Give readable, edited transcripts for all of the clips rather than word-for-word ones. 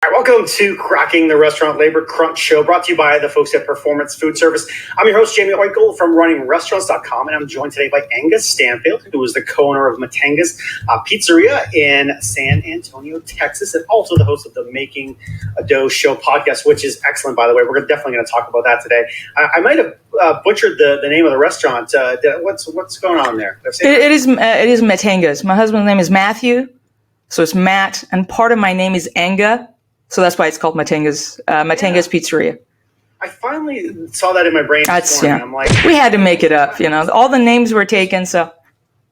All right, welcome to Cracking the Restaurant Labor Crunch Show, brought to you by the folks at Performance Food Service. I'm your host, Jaime Oikle from RunningRestaurants.com, and I'm joined today by Hengam Stanfield, who is the co-owner of Matanga's Pizzeria in San Antonio, Texas, and also the host of the Making a Dough Show podcast, which is excellent, by the way. We're definitely going to talk about that today. I might have butchered the name of the restaurant. What's going on there? It is Matanga's. My husband's name is Matthew, so it's Matt, and part of my name is Enga. So that's why it's called Matanga's Pizzeria. I finally saw that in my brain this morning. I'm like, we had to make it up, all the names were taken. So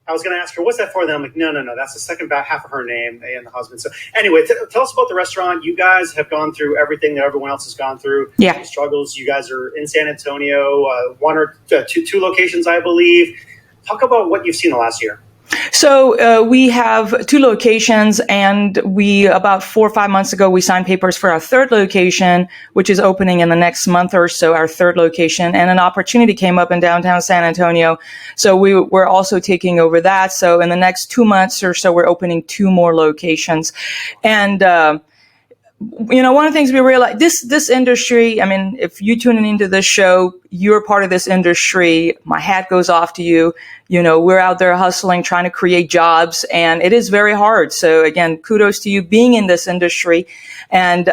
I was going to ask her, what's that for? Then I'm like, no, that's the second half of her name and the husband. So anyway, tell us about the restaurant. You guys have gone through everything that everyone else has gone through. Yeah. Struggles. You guys are in San Antonio, one or two locations, I believe. Talk about what you've seen the last year. So we have 2 locations, and about 4 or 5 months ago, we signed papers for our 3rd location, which is opening in the next month or so, our 3rd location, and an opportunity came up in downtown San Antonio. So we're also taking over that. So in the next 2 months or so, we're opening 2 more locations. And one of the things we realize, this industry, if you tuning into this show, you're part of this industry. My hat goes off to you. We're out there hustling, trying to create jobs, and it is very hard. So again, kudos to you being in this industry, and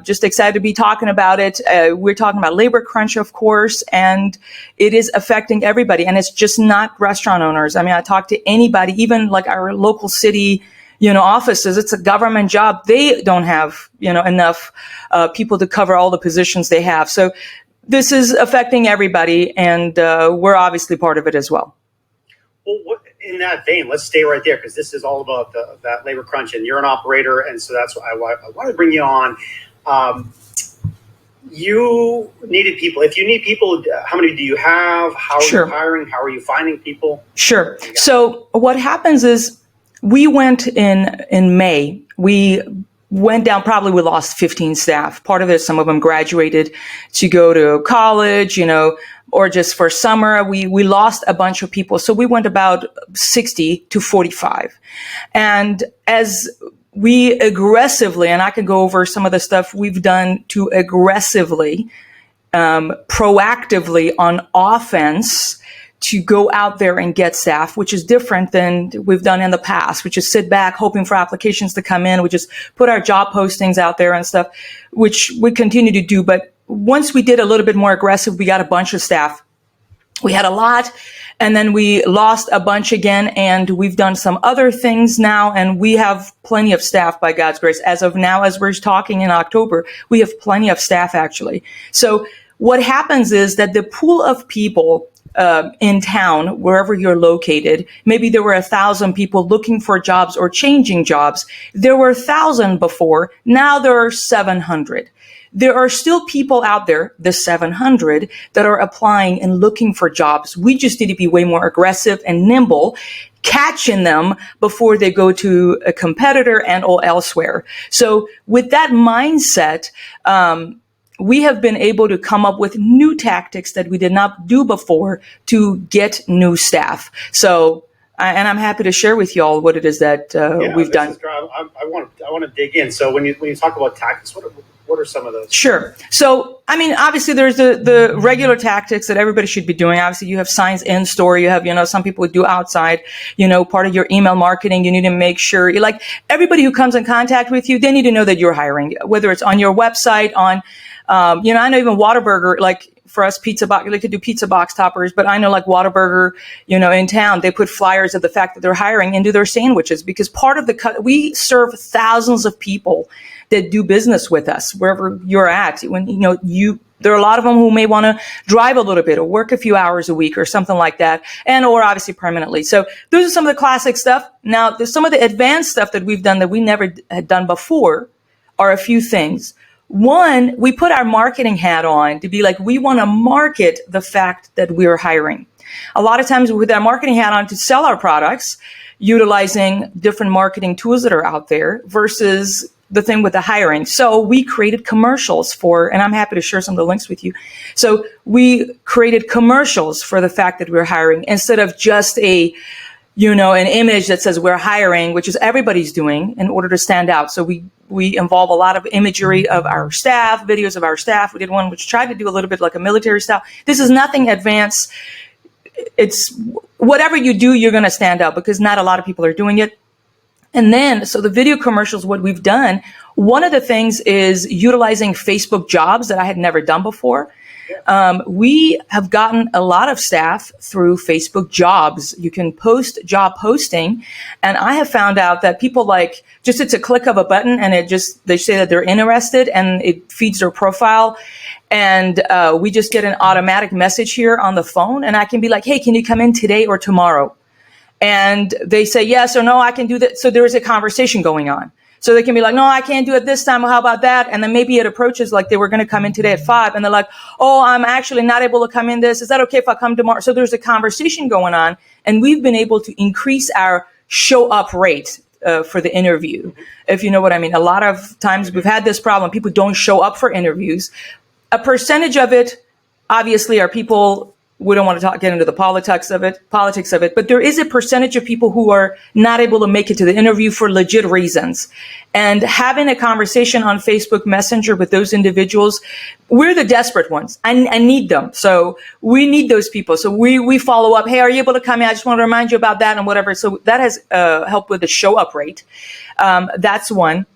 just excited to be talking about it. We're talking about labor crunch, of course, and it is affecting everybody. And it's just not restaurant owners. I talk to anybody, even like our local city offices. It's a government job. They don't have, enough people to cover all the positions they have. So this is affecting everybody, and we're obviously part of it as well. Well, in that vein, let's stay right there, because this is all about that labor crunch, and you're an operator, and so that's why I want to bring you on. You needed people. If you need people, how many do you have? How are you hiring? How are you finding people? Sure. So what happens is, we went in May. We went down, probably we lost 15 staff. Part of it, some of them graduated to go to college, or just for summer. We lost a bunch of people. So we went about 60 to 45. And as we aggressively, and I could go over some of the stuff we've done to aggressively, proactively on offense, to go out there and get staff, which is different than we've done in the past, which is sit back hoping for applications to come in. We just put our job postings out there and stuff, which we continue to do. But once we did a little bit more aggressive, we got a bunch of staff. We had a lot, and then we lost a bunch again, and we've done some other things now, and we have plenty of staff by God's grace. As of now, as we're talking in October, we have plenty of staff actually. So what happens is that the pool of people in town, wherever you're located, maybe there were 1,000 people looking for jobs or changing jobs. There were 1,000 before. Now there are 700. There are still people out there, the 700, that are applying and looking for jobs. We just need to be way more aggressive and nimble, catching them before they go to a competitor and or elsewhere. So with that mindset, we have been able to come up with new tactics that we did not do before to get new staff. So, and I'm happy to share with you all what it is that we've done. I want to dig in. So when you talk about tactics, what are some of those? Sure. So, obviously there's the regular tactics that everybody should be doing. Obviously you have signs in store. You have, some people do outside, part of your email marketing. You need to make sure everybody who comes in contact with you, they need to know that you're hiring, whether it's on your website, on, I know even Whataburger, for us, pizza box, they could do pizza box toppers, but I know Whataburger, in town, they put flyers of the fact that they're hiring into their sandwiches, because part of we serve thousands of people that do business with us wherever you're at. When, there are a lot of them who may want to drive a little bit or work a few hours a week or something like that, or obviously permanently. So those are some of the classic stuff. Now, there's some of the advanced stuff that we've done that we never had done before are a few things. One, we put our marketing hat on to be we want to market the fact that we're hiring. A lot of times with our marketing hat on to sell our products, utilizing different marketing tools that are out there versus the thing with the hiring. So we created commercials and I'm happy to share some of the links with you. So we created commercials for the fact that we're hiring instead of just an image that says we're hiring, which is everybody's doing in order to stand out. So we we involve a lot of imagery of our staff, videos of our staff. We did one which tried to do a little bit like a military style. This is nothing advanced. It's whatever you do, you're going to stand out because not a lot of people are doing it. And then, so the video commercials, what we've done, one of the things is utilizing Facebook jobs that I had never done before. We have gotten a lot of staff through Facebook jobs. You can post job posting. And I have found out that people like, just it's a click of a button and they say that they're interested and it feeds their profile. And we just get an automatic message here on the phone. And I can be like, hey, can you come in today or tomorrow? And they say yes or no, I can do that. So there is a conversation going on. So they can be like, no, I can't do it this time. Well, how about that? And then maybe it approaches like they were going to come in today at 5. And they're like, oh, I'm actually not able to come in this. Is that okay if I come tomorrow? So there's a conversation going on. And we've been able to increase our show up rate for the interview, if you know what I mean. A lot of times we've had this problem. People don't show up for interviews. A percentage of it, obviously, are people. We don't want to get into the politics of it, but there is a percentage of people who are not able to make it to the interview for legit reasons. And having a conversation on Facebook Messenger with those individuals, we're the desperate ones. I need them. So we need those people. So we follow up. Hey, are you able to come in? I just want to remind you about that and whatever. So that has helped with the show up rate. That's one.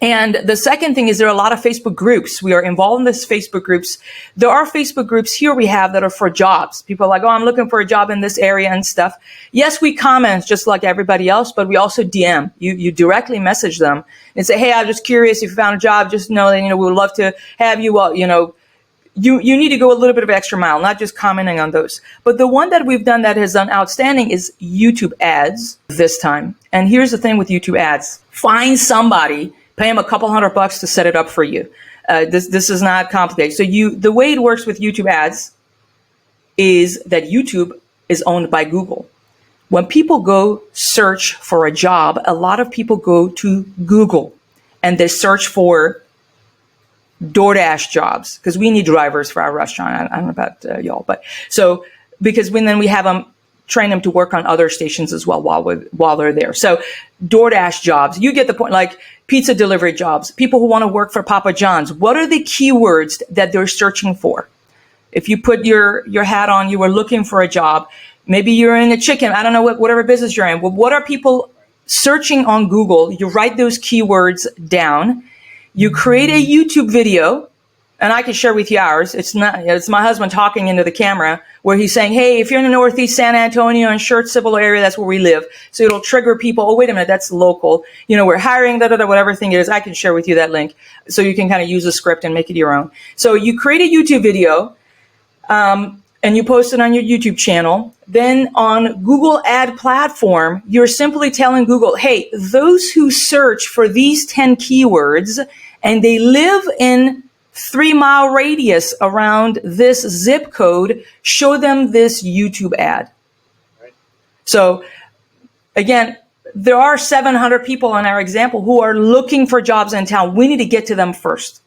And the second thing is there are a lot of Facebook groups. We are involved in this Facebook groups. There are Facebook groups here we have that are for jobs. People are like, oh, I'm looking for a job in this area and stuff. Yes, we comment just like everybody else, but we also DM. You directly message them and say, hey, I'm just curious if you found a job. Just know that, we would love to have you. Well, you need to go a little bit of extra mile, not just commenting on those. But the one that we've done that has done outstanding is YouTube ads this time. And here's the thing with YouTube ads. Find somebody, pay them a couple $100 to set it up for you. This is not complicated. So the way it works with YouTube ads is that YouTube is owned by Google. When people go search for a job, a lot of people go to Google and they search for DoorDash jobs because we need drivers for our restaurant. I don't know about y'all, but so because then we have them train them to work on other stations as well while they're there. So DoorDash jobs, you get the point, like pizza delivery jobs, people who want to work for Papa John's. What are the keywords that they're searching for? If you put your hat on, you are looking for a job. Maybe you're in a chicken. I don't know whatever business you're in. Well, what are people searching on Google? You write those keywords down. You create a YouTube video. And I can share with you ours. It's my husband talking into the camera where he's saying, hey, if you're in the Northeast San Antonio and Schertz-Civil area, that's where we live. So it'll trigger people. Oh, wait a minute, that's local. We're hiring, whatever thing it is. I can share with you that link so you can kind of use the script and make it your own. So you create a YouTube video and you post it on your YouTube channel. Then on Google ad platform, you're simply telling Google, hey, those who search for these 10 keywords and they live in 3-mile radius around this zip code, show them this YouTube ad. Right. So again, there are 700 people in our example who are looking for jobs in town. We need to get to them first.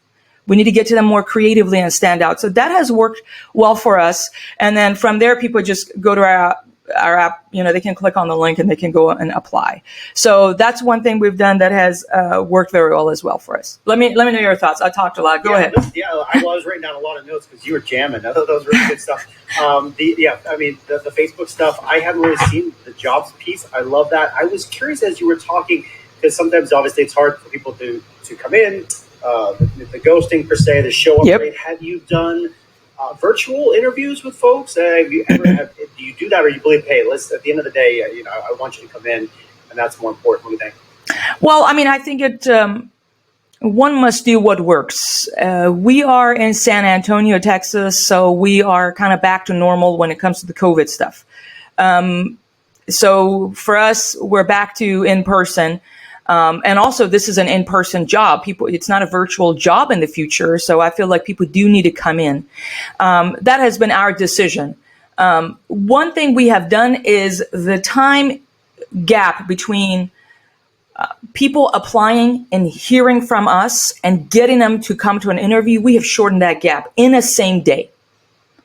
We need to get to them more creatively and stand out. So that has worked well for us. And then from there, people just go to our app, they can click on the link and they can go and apply. So that's one thing we've done that has worked very well as well for us. Let me know your thoughts. I talked a lot. Go ahead. I was writing down a lot of notes because you were jamming. I thought that was really good stuff. The Facebook stuff, I haven't really seen the jobs piece. I love that. I was curious as you were talking, because sometimes obviously it's hard for people to come in, the ghosting per se, the show up rate. Have you done virtual interviews with folks? Do you do that, or you believe, hey, at the end of the day, I want you to come in, and that's more important? What do you think? Well, I think one must do what works. We are in San Antonio, Texas, so we are kind of back to normal when it comes to the COVID stuff. So for us, we're back to in person. And also, this is an in-person job. It's not a virtual job in the future. So I feel like people do need to come in. That has been our decision. One thing we have done is the time gap between people applying and hearing from us and getting them to come to an interview. We have shortened that gap in a same day.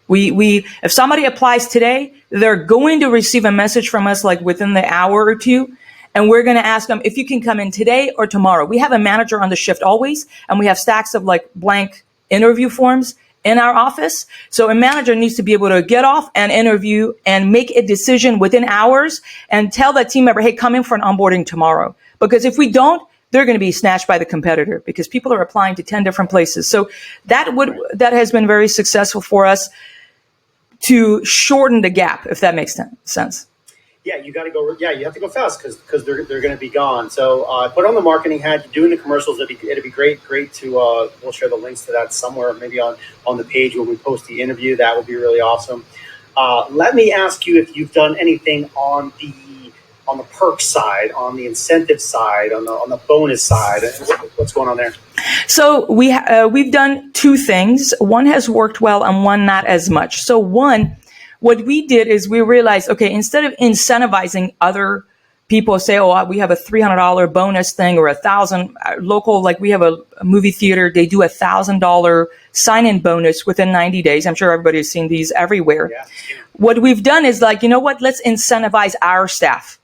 If somebody applies today, they're going to receive a message from us like within the hour or two. And we're going to ask them if you can come in today or tomorrow. We have a manager on the shift always, and we have stacks of like blank interview forms in our office. So a manager needs to be able to get off and interview and make a decision within hours and tell that team member, hey, come in for an onboarding tomorrow. Because if we don't, they're going to be snatched by the competitor because people are applying to 10 different places. So that has been very successful for us to shorten the gap, if that makes sense. Yeah, you got to go. Yeah, you have to go fast because they're going to be gone. So put on the marketing hat. You're doing the commercials. It'd be great to. We'll share the links to that somewhere, maybe on the page when we post the interview. That would be really awesome. Let me ask you if you've done anything on the perk side, on the incentive side, on the bonus side. What's going on there? So we've done two things. One has worked well and one not as much. So one, what we did is we realized, okay, instead of incentivizing other people, say, oh, we have a $300 bonus thing or $1,000 local, like we have a movie theater, they do $1,000 sign-in bonus within 90 days. I'm sure everybody has seen these everywhere. Yeah. What we've done is like, you know what, let's incentivize our staff.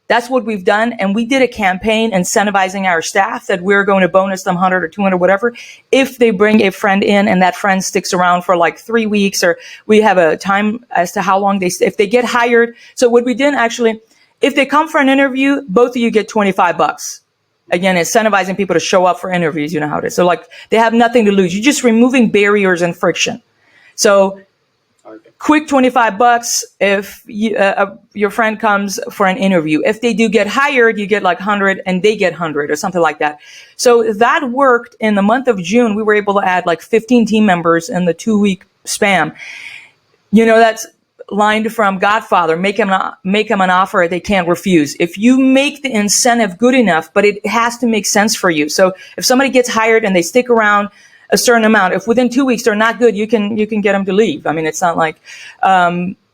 That's what we've done. And we did a campaign incentivizing our staff that we're going to bonus them 100 or 200, whatever, if they bring a friend in and that friend sticks around for like 3 weeks, or we have a time as to how long they stay, if they get hired. So what we did actually, if they come for an interview, both of you get $25. Again, incentivizing people to show up for interviews. You know how it is. So like they have nothing to lose. You're just removing barriers and friction. So quick $25 if your friend comes for an interview. If they do get hired, you get like 100 and they get 100 or something like that. So that worked. In the month of June, we were able to add like 15 team members in the 2-week span. You know, that's lined from Godfather, make them an offer they can't refuse. If you make the incentive good enough, but it has to make sense for you. So if somebody gets hired and they stick around a certain amount, if within 2 weeks they're not good, you can get them to leave. I mean, it's not like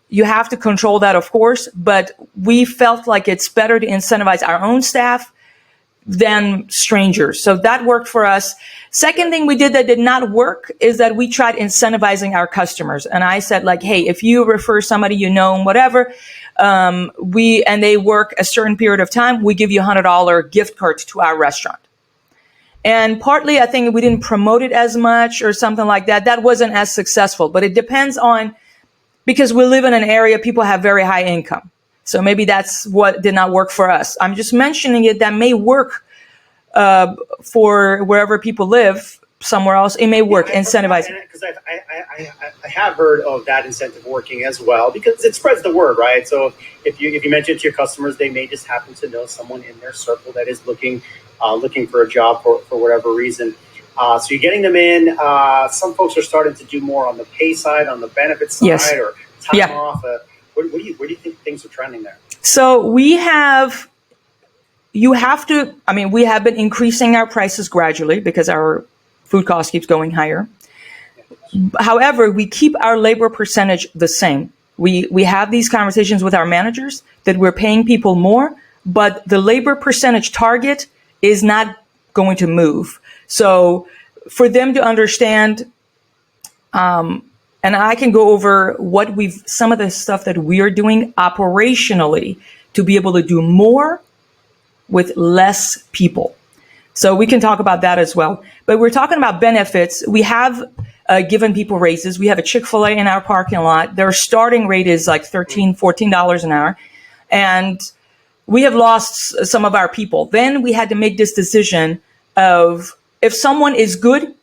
you have to control that, of course, but we felt like it's better to incentivize our own staff than strangers. So that worked for us. Second thing we did that did not work is that we tried incentivizing our customers. And I said like, hey, if you refer somebody you know and whatever, and they work a certain period of time, we give you $100 gift cards to our restaurant. And partly, I think we didn't promote it as much or something like that. That wasn't as successful, but it depends on, because we live in an area, people have very high income. So maybe that's what did not work for us. I'm just mentioning it. That may work for wherever people live. Somewhere else, it may work. Incentivizing. Because I have heard of that incentive working as well, because it spreads the word, right? So if you mention it to your customers, they may just happen to know someone in their circle that is looking for a job for whatever reason. So you're getting them in. Some folks are starting to do more on the pay side, on the benefits side, yes, or time off. Where do you think things are trending there? So we have been increasing our prices gradually because our food cost keeps going higher. However, we keep our labor percentage the same. We have these conversations with our managers that we're paying people more, but the labor percentage target is not going to move. So for them to understand, and I can go over some of the stuff that we are doing operationally to be able to do more with less people. So we can talk about that as well. But we're talking about benefits. We have given people raises. We have a Chick-fil-A in our parking lot. Their starting rate is like $13, $14 an hour. And we have lost some of our people. Then we had to make this decision of, if someone is good,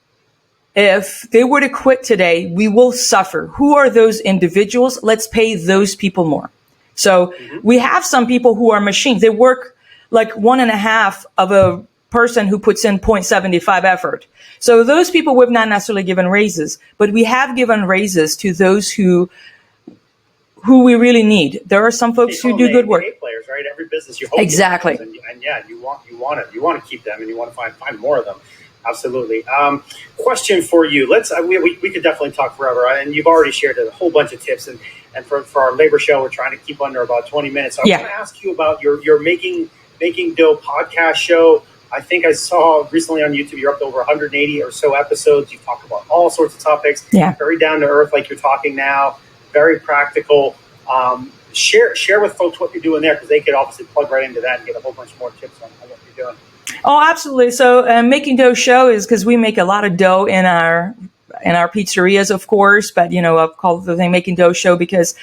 if they were to quit today, we will suffer. Who are those individuals? Let's pay those people more. So we have some people who are machines. They work like 1.5 of a person who puts in 0.75 effort. So those people we've not necessarily given raises, but we have given raises to those who we really need. There are some folks who do good work. Players, right? Every business you hope exactly, and yeah, you want to keep them, and you want to find more of them. Absolutely. Question for you. We could definitely talk forever, and you've already shared a whole bunch of tips. And for our labor show, we're trying to keep under about 20 minutes. So I want to ask you about your Making Dough podcast show. I think I saw recently on YouTube, you're up to over 180 or so episodes. You talk about all sorts of topics. Yeah. Very down to earth, like you're talking now. Very practical. share with folks what you're doing there, because they could obviously plug right into that and get a whole bunch more tips on what you're doing. Oh, absolutely. So Making Dough Show is because we make a lot of dough in our pizzerias, of course, but, I've called the thing Making Dough Show because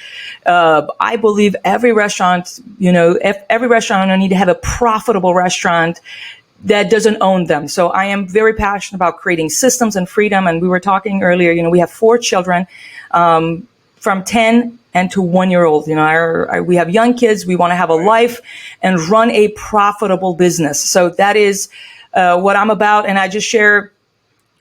I believe every restaurant, every restaurant owner need to have a profitable restaurant that doesn't own them. So I am very passionate about creating systems and freedom. And we were talking earlier, we have 4 children from 10 and to 1-year-old. We have young kids. We want to have a life and run a profitable business. So that is what I'm about. And I just share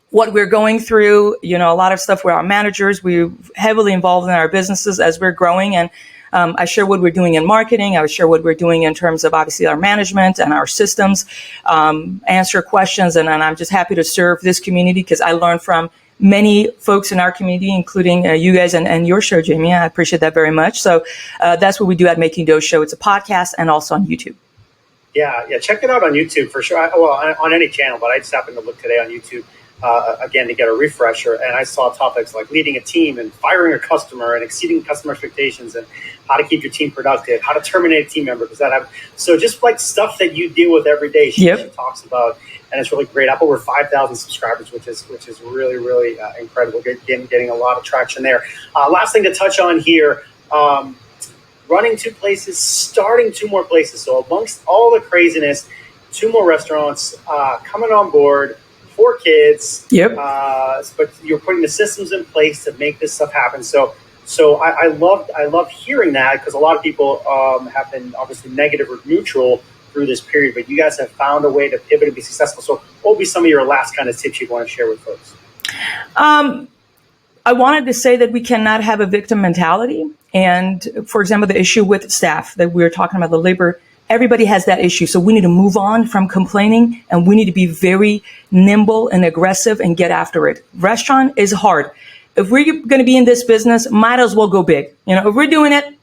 what we're going through, a lot of stuff with our managers. We're heavily involved in our businesses as we're growing. And I share what we're doing in marketing. I share what we're doing in terms of obviously our management and our systems, answer questions. And I'm just happy to serve this community because I learned from many folks in our community, including you guys and your show, Jamie. I appreciate that very much. So that's what we do at Making Dough Show. It's a podcast and also on YouTube. Yeah, check it out on YouTube for sure. On any channel, but I just happened to look today on YouTube. Again, to get a refresher, and I saw topics like leading a team and firing a customer and exceeding customer expectations and how to keep your team productive, how to terminate a team member. So just like stuff that you deal with every day, she talks about, and it's really great. Up over 5,000 subscribers, which is really, really incredible. Getting a lot of traction there. Last thing to touch on here, running 2 places, starting 2 more places. So amongst all the craziness, 2 more restaurants coming on board. 4 kids, but you're putting the systems in place to make this stuff happen. So I love hearing that, because a lot of people have been obviously negative or neutral through this period, but you guys have found a way to pivot and be successful. So what would be some of your last kind of tips you'd want to share with folks? I wanted to say that we cannot have a victim mentality. And for example, the issue with staff that we were talking about, the labor, everybody has that issue. So we need to move on from complaining, and we need to be very nimble and aggressive and get after it. Restaurant is hard. If we're going to be in this business, might as well go big. If we're doing it,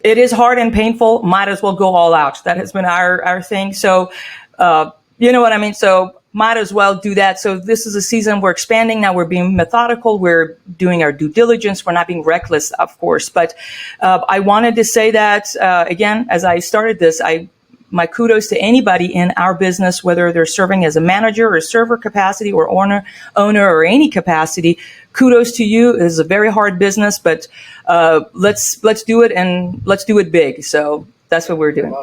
it is hard and painful, might as well go all out. That has been our thing. So, you know what I mean? So might as well do that. So this is a season we're expanding now. We're being methodical. We're doing our due diligence. We're not being reckless, of course. But I wanted to say that, again, as I started this, my kudos to anybody in our business, whether they're serving as a manager or server capacity or owner or any capacity. Kudos to you. It is a very hard business, but let's do it, and let's do it big. So that's what we're doing.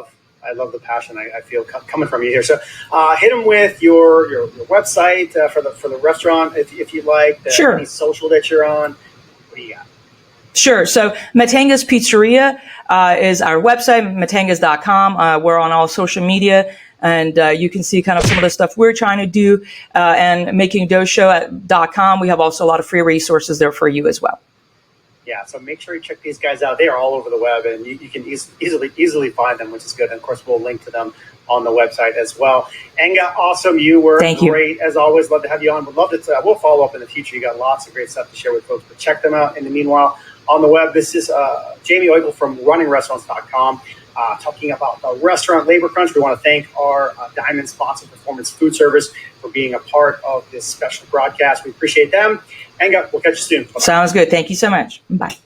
I love the passion I feel coming from you here. So hit them with your website for the restaurant if you'd like. Sure. Any social that you're on. What do you got? Sure. So Matanga's Pizzeria is our website, matangas.com. We're on all social media, and you can see kind of some of the stuff we're trying to do. And makingdoughshow.com. We have also a lot of free resources there for you as well. Yeah, so make sure you check these guys out. They are all over the web, and you can easily find them, which is good. And of course, we'll link to them on the website as well. Enga, awesome. You were great as always. Love to have you on. Would love to. We'll follow up in the future. You got lots of great stuff to share with folks, but check them out. In the meanwhile, on the web, this is Jaime Oikle from runningrestaurants.com. Talking about the restaurant labor crunch. We want to thank our Diamond sponsor, Performance Food Service, for being a part of this special broadcast. We appreciate them. Hang up. We'll catch you soon. Bye-bye. Sounds good. Thank you so much. Bye.